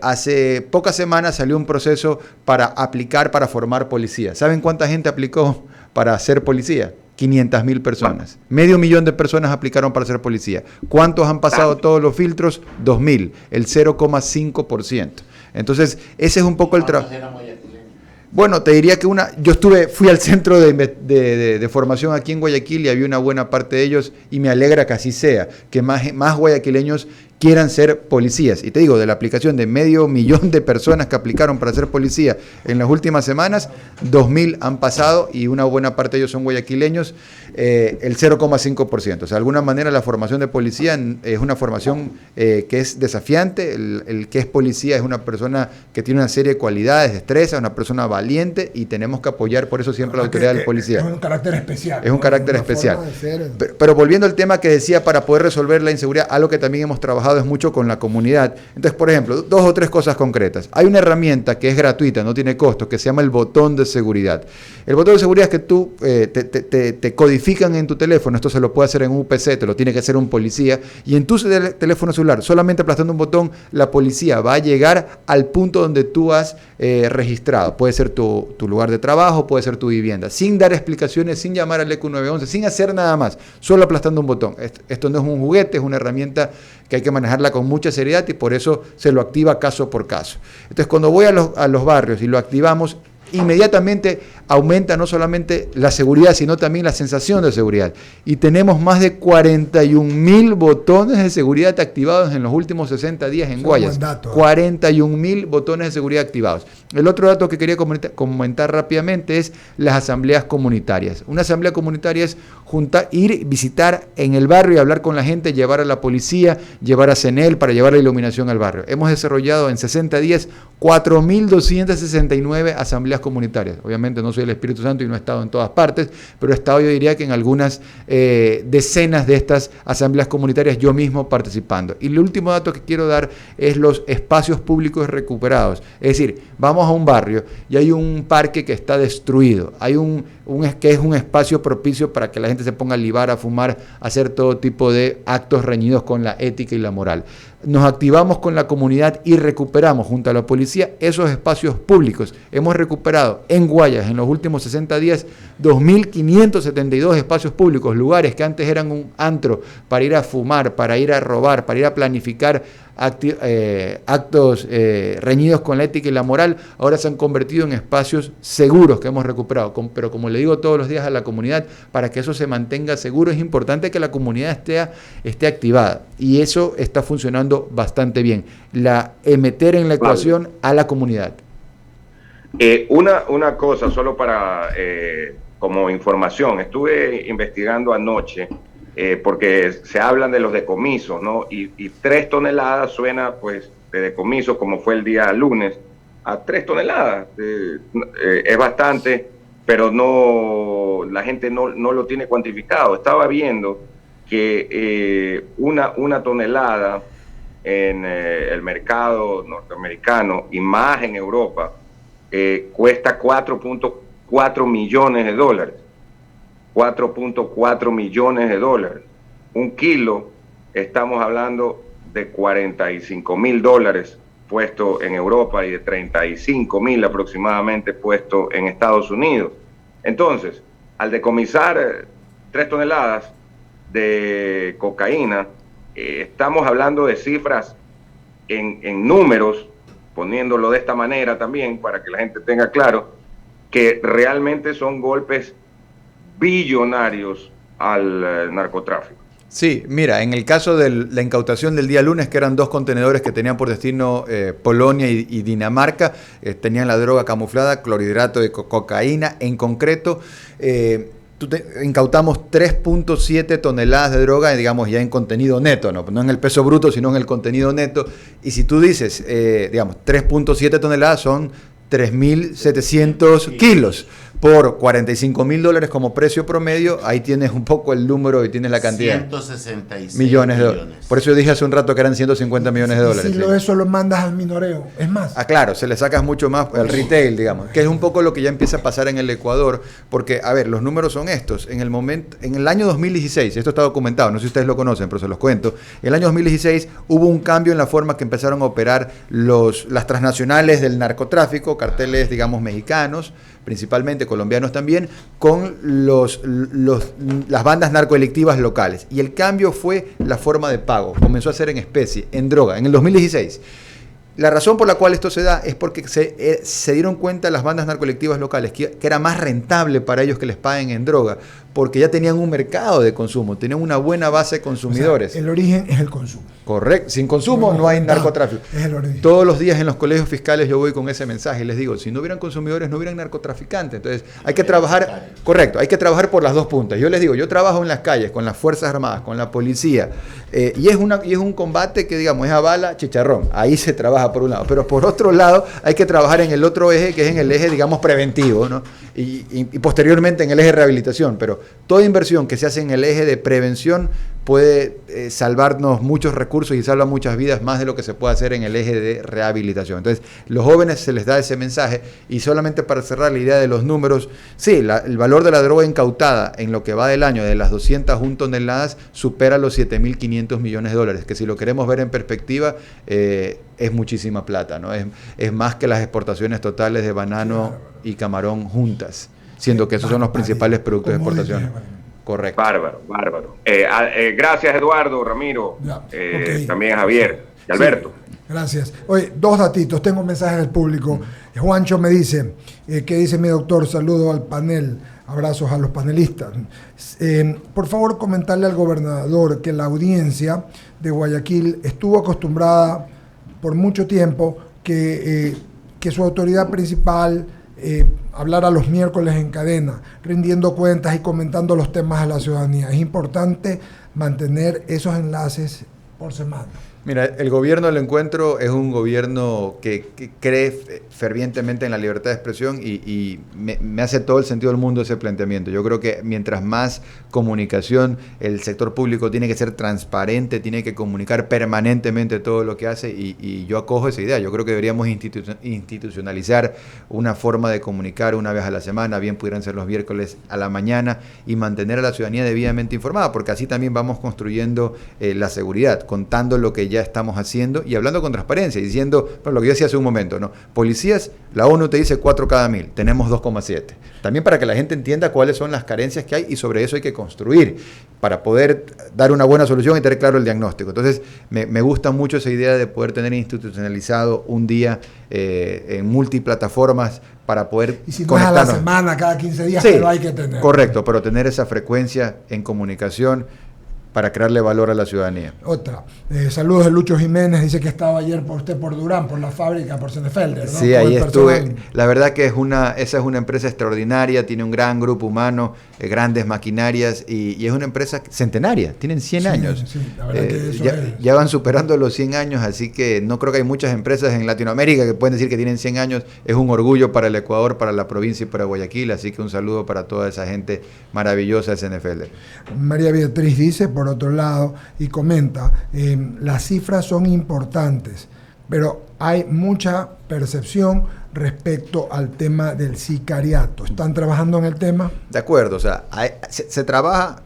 Speaker 3: Hace pocas semanas salió un proceso para aplicar para formar policía. ¿Saben cuánta gente aplicó para ser policía? 500.000 personas. 500.000 de personas aplicaron para ser policía. ¿Cuántos han pasado todos los filtros? 2.000, el 0,5%. Entonces, ese es un poco el trabajo. Bueno, te diría que fui al centro de formación aquí en Guayaquil y había una buena parte de ellos y me alegra que así sea, que más guayaquileños quieran ser policías. Y te digo, de la aplicación de 500.000 de personas que aplicaron para ser policía en las últimas semanas, 2.000 han pasado y una buena parte de ellos son guayaquileños, el 0,5%. O sea, de alguna manera la formación de policía es una formación que es desafiante. El que es policía es una persona que tiene una serie de cualidades, destrezas, una persona valiente y tenemos que apoyar por eso siempre la autoridad del policía.
Speaker 1: Es un carácter especial.
Speaker 3: Es un carácter especial. Pero volviendo al tema que decía, para poder resolver la inseguridad, algo que también hemos trabajado es mucho con la comunidad. Entonces, por ejemplo, 2 o 3 cosas concretas. Hay una herramienta que es gratuita, no tiene costo, que se llama el botón de seguridad. El botón de seguridad es que tú te codifican en tu teléfono, esto se lo puede hacer en un UPC, te lo tiene que hacer un policía, y en tu teléfono celular, solamente aplastando un botón, la policía va a llegar al punto donde tú has registrado. Puede ser tu lugar de trabajo, puede ser tu vivienda, sin dar explicaciones, sin llamar al EQ911, sin hacer nada más, solo aplastando un botón. Esto no es un juguete, es una herramienta que hay que manejarla con mucha seriedad y por eso se lo activa caso por caso. Entonces, cuando voy a los barrios y lo activamos, inmediatamente aumenta no solamente la seguridad, sino también la sensación de seguridad. Y tenemos más de 41.000 botones de seguridad activados en los últimos 60 días en Guayas. 41.000 botones de seguridad activados. El otro dato que quería comentar rápidamente es las asambleas comunitarias. Una asamblea comunitaria es ir, visitar en el barrio y hablar con la gente, llevar a la policía, llevar a CENEL para llevar la iluminación al barrio. Hemos desarrollado en 60 días 4.269 asambleas comunitarias. Obviamente no soy el Espíritu Santo y no he estado en todas partes, pero he estado, yo diría que en algunas decenas de estas asambleas comunitarias yo mismo participando. Y el último dato que quiero dar es los espacios públicos recuperados. Es decir, vamos a un barrio y hay un parque que está destruido, hay que es un espacio propicio para que la gente se ponga a libar, a fumar, a hacer todo tipo de actos reñidos con la ética y la moral. Nos activamos con la comunidad y recuperamos junto a la policía esos espacios públicos. Hemos recuperado en Guayas en los últimos 60 días 2.572 espacios públicos, lugares que antes eran un antro para ir a fumar, para ir a robar, para ir a planificar actos reñidos con la ética y la moral, ahora se han convertido en espacios seguros que hemos recuperado. Pero como le digo todos los días a la comunidad, para que eso se mantenga seguro es importante que la comunidad esté activada y eso está funcionando bastante bien. Meter en la ecuación a la comunidad.
Speaker 6: Una cosa, solo para como información, estuve investigando anoche porque se hablan de los decomisos, ¿no? Y 3 toneladas suena, pues, de decomisos, como fue el día lunes, a 3 toneladas. Es bastante, pero la gente no lo tiene cuantificado. Estaba viendo que una tonelada en el mercado norteamericano y más en Europa cuesta 4.4 millones de dólares. 4.4 millones de dólares. Un kilo, estamos hablando de $45.000 puesto en Europa y de 35.000 aproximadamente puesto en Estados Unidos. Entonces, al decomisar 3 toneladas de cocaína, estamos hablando de cifras en números, poniéndolo de esta manera también para que la gente tenga claro que realmente son golpes billonarios al narcotráfico.
Speaker 3: Sí, mira, en el caso de la incautación del día lunes, que eran 2 contenedores que tenían por destino Polonia y Dinamarca, tenían la droga camuflada, clorhidrato de cocaína en concreto, incautamos 3.7 toneladas de droga, digamos, ya en contenido neto, no en el peso bruto, sino en el contenido neto. Y si tú dices, digamos, 3.7 toneladas son 3.700 kilos.
Speaker 2: por $45.000 como precio promedio, ahí tienes un poco el número y tienes la cantidad.
Speaker 5: 166
Speaker 2: millones de dólares. Por eso yo dije hace un rato que eran 150 millones de dólares.
Speaker 1: Si eso lo mandas al minoreo, es más.
Speaker 2: Claro, se le sacas mucho más al retail, digamos, que es un poco lo que ya empieza a pasar en el Ecuador, porque, a ver, los números son estos. En el año 2016, esto está documentado, no sé si ustedes lo conocen, pero se los cuento. En el año 2016 hubo un cambio en la forma que empezaron a operar las transnacionales del narcotráfico, carteles, digamos, mexicanos, principalmente colombianos también, con las bandas narcodelictivas locales. Y el cambio fue la forma de pago. Comenzó a ser en especie, en droga, en el 2016. La razón por la cual esto se da es porque se dieron cuenta las bandas narcolectivas locales que era más rentable para ellos que les paguen en droga, porque ya tenían un mercado de consumo, tenían una buena base de consumidores.
Speaker 1: O sea, el origen es el consumo.
Speaker 2: Correcto. Sin consumo no hay narcotráfico.
Speaker 1: Es el origen.
Speaker 2: Todos los días en los colegios fiscales yo voy con ese mensaje y les digo, si no hubieran consumidores, no hubieran narcotraficantes. Entonces hay que trabajar, correcto, hay que trabajar por las dos puntas. Yo les digo, yo trabajo en las calles con las Fuerzas Armadas, con la policía, y es un combate que, digamos, es a bala, chicharrón. Ahí se trabaja por un lado. Pero por otro lado, hay que trabajar en el otro eje, que es en el eje, digamos, preventivo, ¿no? Y posteriormente en el eje de rehabilitación. Pero toda inversión que se hace en el eje de prevención puede salvarnos muchos recursos y salva muchas vidas más de lo que se puede hacer en el eje de rehabilitación. Entonces, los jóvenes se les da ese mensaje, y solamente para cerrar la idea de los números, sí, el valor de la droga incautada en lo que va del año, de las 201 toneladas, supera los 7.500 millones de dólares, que si lo queremos ver en perspectiva, es muchísima plata, ¿no? Es más que las exportaciones totales de banano y camarón juntas, siendo que esos son los principales productos de exportación. Correcto.
Speaker 6: Bárbaro. Gracias, Eduardo, Ramiro, también Javier y Alberto.
Speaker 1: Sí, gracias. Oye, 2 datitos, tengo mensajes del público. Juancho me dice, ¿qué dice mi doctor? Saludo al panel, abrazos a los panelistas. Por favor, comentarle al gobernador que la audiencia de Guayaquil estuvo acostumbrada por mucho tiempo que su autoridad principal hablara los miércoles en cadena, rindiendo cuentas y comentando los temas a la ciudadanía. Es importante mantener esos enlaces por semana.
Speaker 2: Mira, el gobierno del Encuentro es un gobierno que cree fervientemente en la libertad de expresión y me hace todo el sentido del mundo ese planteamiento. Yo creo que mientras más comunicación, el sector público tiene que ser transparente, tiene que comunicar permanentemente todo lo que hace, y yo acojo esa idea. Yo creo que deberíamos institucionalizar una forma de comunicar una vez a la semana, bien pudieran ser los miércoles a la mañana, y mantener a la ciudadanía debidamente informada, porque así también vamos construyendo la seguridad, contando lo que ya estamos haciendo y hablando con transparencia, diciendo, bueno, lo que yo decía hace un momento, ¿no? Policías, la ONU te dice 4 cada 1000, tenemos 2,7. También para que la gente entienda cuáles son las carencias que hay, y sobre eso hay que construir para poder dar una buena solución y tener claro el diagnóstico. Entonces, me gusta mucho esa idea de poder tener institucionalizado un día en multiplataformas para poder
Speaker 1: y si no es a la semana, cada 15 días, sí, pero hay que tener.
Speaker 2: Correcto, pero tener esa frecuencia en comunicación para crearle valor a la ciudadanía.
Speaker 1: Otra. Saludos de Lucho Jiménez, dice que estaba ayer por Durán, por la fábrica, por Senefelder, ¿no?
Speaker 2: Sí, ahí estuve. La verdad que esa es una empresa extraordinaria, tiene un gran grupo humano, grandes maquinarias, y es una empresa centenaria, tienen 100 años. Sí, la verdad que eso ya van superando los 100 años, así que no creo que hay muchas empresas en Latinoamérica que pueden decir que tienen 100 años. Es un orgullo para el Ecuador, para la provincia y para Guayaquil, así que un saludo para toda esa gente maravillosa de Senefelder.
Speaker 1: María Beatriz dice, por otro lado, y comenta, las cifras son importantes, pero hay mucha percepción respecto al tema del sicariato. ¿Están trabajando en el tema?
Speaker 2: De acuerdo, o sea, se trabaja,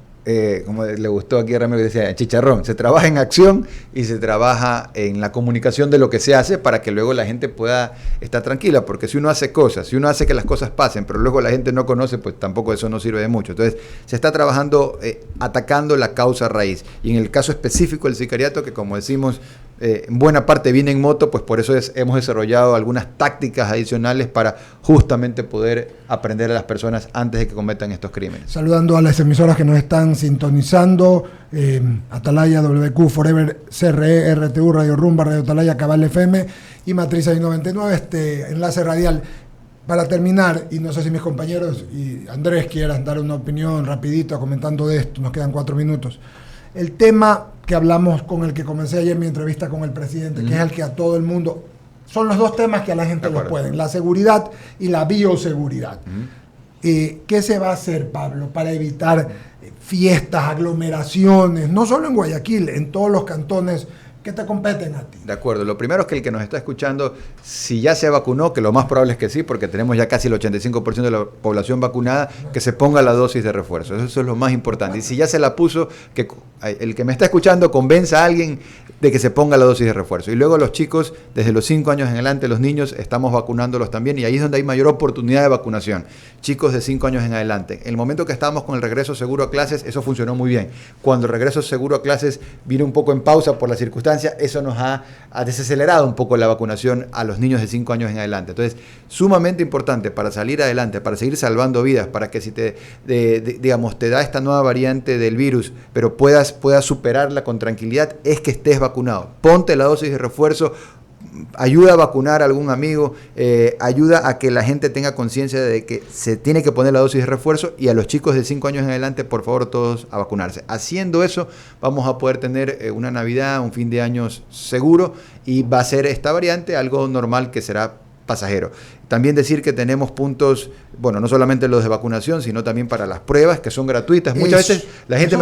Speaker 2: como le gustó aquí a Ramiro que decía, chicharrón, se trabaja en acción y se trabaja en la comunicación de lo que se hace para que luego la gente pueda estar tranquila, porque si uno hace cosas, si uno hace que las cosas pasen, pero luego la gente no conoce, pues tampoco eso no sirve de mucho. Entonces, se está trabajando atacando la causa raíz, y en el caso específico del sicariato, que como decimos, en buena parte viene en moto, pues por eso hemos desarrollado algunas tácticas adicionales para justamente poder aprender a las personas antes de que cometan estos crímenes.
Speaker 1: Saludando a las emisoras que nos están sintonizando, Atalaya, WQ, Forever, CRE, RTU, Radio Rumba, Radio Atalaya, Cabal FM y Matriz 99, este enlace radial. Para terminar, y no sé si mis compañeros y Andrés quieran dar una opinión rapidito comentando de esto, nos quedan 4 minutos. El tema que hablamos con el que comencé ayer mi entrevista con el presidente, que es el que a todo el mundo, son los 2 temas que a la gente le pueden, la seguridad y la bioseguridad. ¿qué se va a hacer, Pablo, para evitar fiestas, aglomeraciones, no solo en Guayaquil, en todos los cantones que te competen a ti?
Speaker 2: De acuerdo. Lo primero es que el que nos está escuchando, si ya se vacunó, que lo más probable es que sí, porque tenemos ya casi el 85% de la población vacunada, que se ponga la dosis de refuerzo. Eso es lo más importante. Y si ya se la puso, que el que me está escuchando convenza a alguien de que se ponga la dosis de refuerzo. Y luego los chicos, desde los 5 años en adelante, los niños, estamos vacunándolos también, y ahí es donde hay mayor oportunidad de vacunación. Chicos de 5 años en adelante. En el momento que estábamos con el regreso seguro a clases, eso funcionó muy bien. Cuando el regreso seguro a clases vino un poco en pausa por las circunstancias, eso nos ha desacelerado un poco la vacunación a los niños de 5 años en adelante. Entonces, sumamente importante para salir adelante, para seguir salvando vidas, para que si te da esta nueva variante del virus, pero puedas superarla con tranquilidad, es que estés vacunado. Ponte la dosis de refuerzo, ayuda a vacunar a algún amigo, ayuda a que la gente tenga conciencia de que se tiene que poner la dosis de refuerzo, y a los chicos de 5 años en adelante, por favor, todos a vacunarse. Haciendo eso, vamos a poder tener una Navidad, un fin de años seguro, y va a ser esta variante algo normal que será pasajero. También decir que tenemos puntos, bueno, no solamente los de vacunación, sino también para las pruebas, que son gratuitas. Muchas veces la gente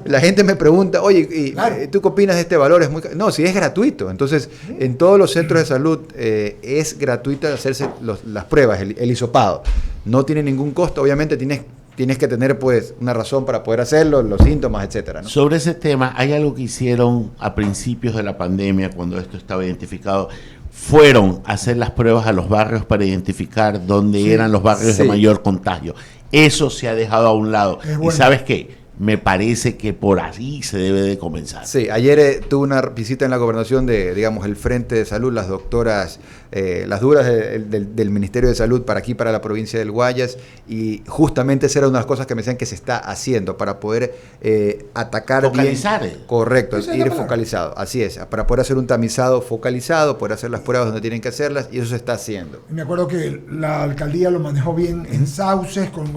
Speaker 2: la gente me pregunta, oye, ¿y claro, tú qué opinas de este valor? Es muy no, si es gratuito. Entonces, en todos los centros de salud es gratuito hacerse las pruebas, el hisopado. No tiene ningún costo, obviamente tienes que tener pues una razón para poder hacerlo, los síntomas, etcétera, ¿no?
Speaker 5: Sobre ese tema, hay algo que hicieron a principios de la pandemia, cuando esto estaba identificado. Fueron a hacer las pruebas a los barrios para identificar dónde eran los barrios de mayor contagio. Eso se ha dejado a un lado. Bueno. ¿Y sabes qué? Me parece que por ahí se debe de comenzar.
Speaker 2: Sí, ayer tuve una visita en la gobernación de, digamos, el Frente de Salud, las doctoras, las duras del Ministerio de Salud para aquí, para la provincia del Guayas, y justamente esa era una de las cosas que me decían que se está haciendo para poder atacar
Speaker 5: focalizar
Speaker 2: bien. Correcto, ir focalizado, así es, para poder hacer un tamizado focalizado, poder hacer las pruebas donde tienen que hacerlas, y eso se está haciendo.
Speaker 1: Me acuerdo que la alcaldía lo manejó bien en Sauces, con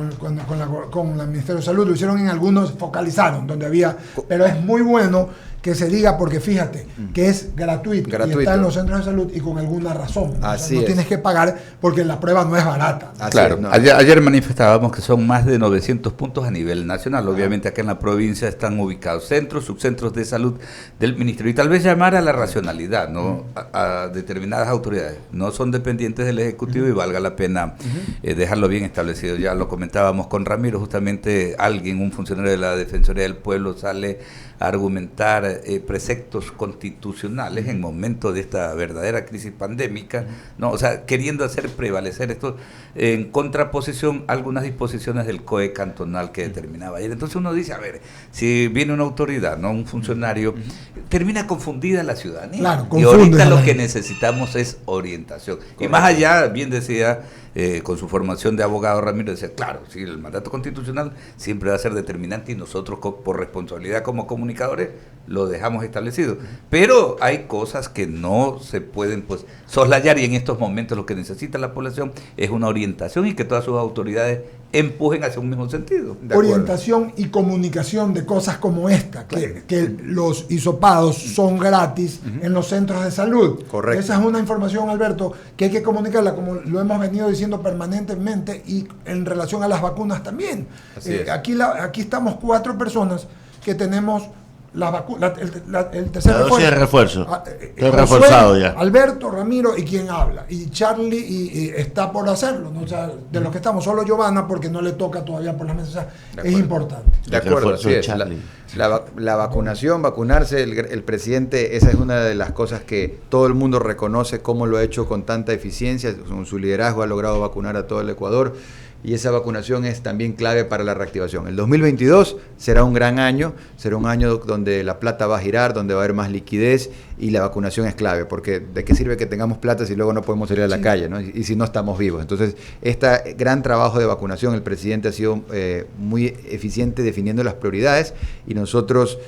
Speaker 1: el Ministerio de Salud, lo hicieron en algunos, focalizaron donde había, pero es muy bueno que se diga, porque fíjate que es gratuito y está en los centros de salud y con alguna razón.
Speaker 2: Así
Speaker 1: no tienes que pagar porque la prueba no es barata.
Speaker 4: Claro, ayer manifestábamos que son más de 900 puntos a nivel nacional. Obviamente acá en la provincia están ubicados centros, subcentros de salud del ministerio, y tal vez llamar a la racionalidad, ¿no? A determinadas autoridades. No son dependientes del Ejecutivo y valga la pena dejarlo bien establecido. Ya lo comentábamos con Ramiro, justamente un funcionario de la Defensoría del Pueblo sale a argumentar preceptos constitucionales en momento de esta verdadera crisis pandémica, ¿no? O sea, queriendo hacer prevalecer esto en contraposición a algunas disposiciones del COE cantonal que determinaba ayer. Entonces uno dice, a ver, si viene una autoridad, ¿no? Un funcionario, termina confundida la ciudadanía.
Speaker 1: Claro,
Speaker 4: y ahorita lo que necesitamos es orientación. Correcto. Y más allá, bien decía, con su formación de abogado, Ramiro decía, claro, sí, el mandato constitucional siempre va a ser determinante, y nosotros por responsabilidad como comunicadores lo dejamos establecido, pero hay cosas que no se pueden pues soslayar, y en estos momentos lo que necesita la población es una orientación, y que todas sus autoridades empujen hacia un mismo sentido.
Speaker 1: Orientación y comunicación de cosas como esta, que los hisopados son gratis en los centros de salud.
Speaker 2: Correcto.
Speaker 1: Esa es una información, Alberto, que hay que comunicarla, como lo hemos venido diciendo permanentemente, y en relación a las vacunas también. Aquí estamos 4 personas que tenemos el tercer
Speaker 5: refuerzo. Estoy reforzado ya.
Speaker 1: Alberto, Ramiro y quien habla. Y Charlie y está por hacerlo, ¿no? O sea, de los que estamos, solo Giovanna, porque no le toca todavía por las mesas. O sea, es importante.
Speaker 2: De acuerdo, sí es. La vacunación, vacunarse, el presidente, esa es una de las cosas que todo el mundo reconoce, cómo lo ha hecho con tanta eficiencia, con su liderazgo ha logrado vacunar a todo el Ecuador. Y esa vacunación es también clave para la reactivación. El 2022 será un gran año, será un año donde la plata va a girar, donde va a haber más liquidez, y la vacunación es clave, porque ¿de qué sirve que tengamos plata si luego no podemos salir a la calle, ¿no? Y si no estamos vivos? Entonces, este gran trabajo de vacunación, el presidente ha sido muy eficiente definiendo las prioridades, y nosotros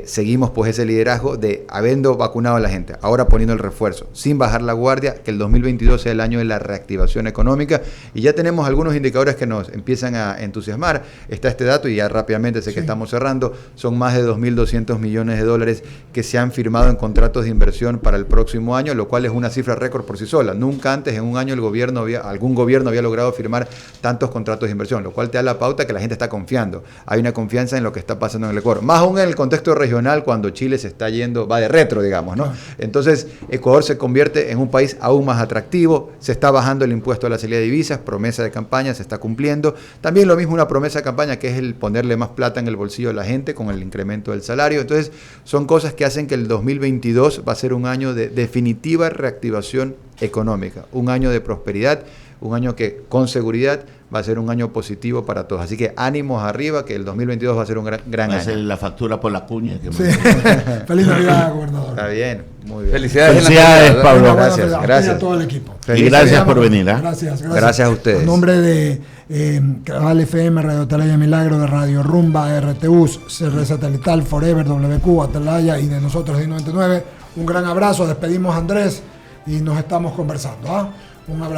Speaker 2: seguimos pues ese liderazgo de habiendo vacunado a la gente, ahora poniendo el refuerzo, sin bajar la guardia, que el 2022 sea el año de la reactivación económica, y ya tenemos algunos indicadores que nos empiezan a entusiasmar. Está este dato, y ya rápidamente sé que estamos cerrando, son más de $2.200 millones que se han firmado en contratos contratos de inversión para el próximo año, lo cual es una cifra récord por sí sola. Nunca antes en un año algún gobierno había logrado firmar tantos contratos de inversión, lo cual te da la pauta que la gente está confiando. Hay una confianza en lo que está pasando en el Ecuador, más aún en el contexto regional cuando Chile se está yendo, va de retro, digamos, ¿no? Entonces, Ecuador se convierte en un país aún más atractivo, se está bajando el impuesto a la salida de divisas, promesa de campaña, se está cumpliendo. También lo mismo una promesa de campaña que es el ponerle más plata en el bolsillo de la gente con el incremento del salario. Entonces, son cosas que hacen que el 2022 va a ser un año de definitiva reactivación económica, un año de prosperidad, un año que con seguridad va a ser un año positivo para todos. Así que ánimos arriba, que el 2022 va a ser un gran año. Va a ser
Speaker 5: la factura por la cuña. Que
Speaker 1: sí. Feliz Navidad, gobernador.
Speaker 2: Está bien, muy bien.
Speaker 5: Felicidades Pablo.
Speaker 2: Gracias
Speaker 1: a todo el equipo.
Speaker 5: Y gracias por venir.
Speaker 2: Gracias a ustedes.
Speaker 1: En nombre de Cabal FM, Radio Atalaya Milagro, de Radio Rumba, RTU, CR Satelital, Forever, WQ, Atalaya y de nosotros de 99, un gran abrazo. Despedimos a Andrés y nos estamos conversando. Un abrazo.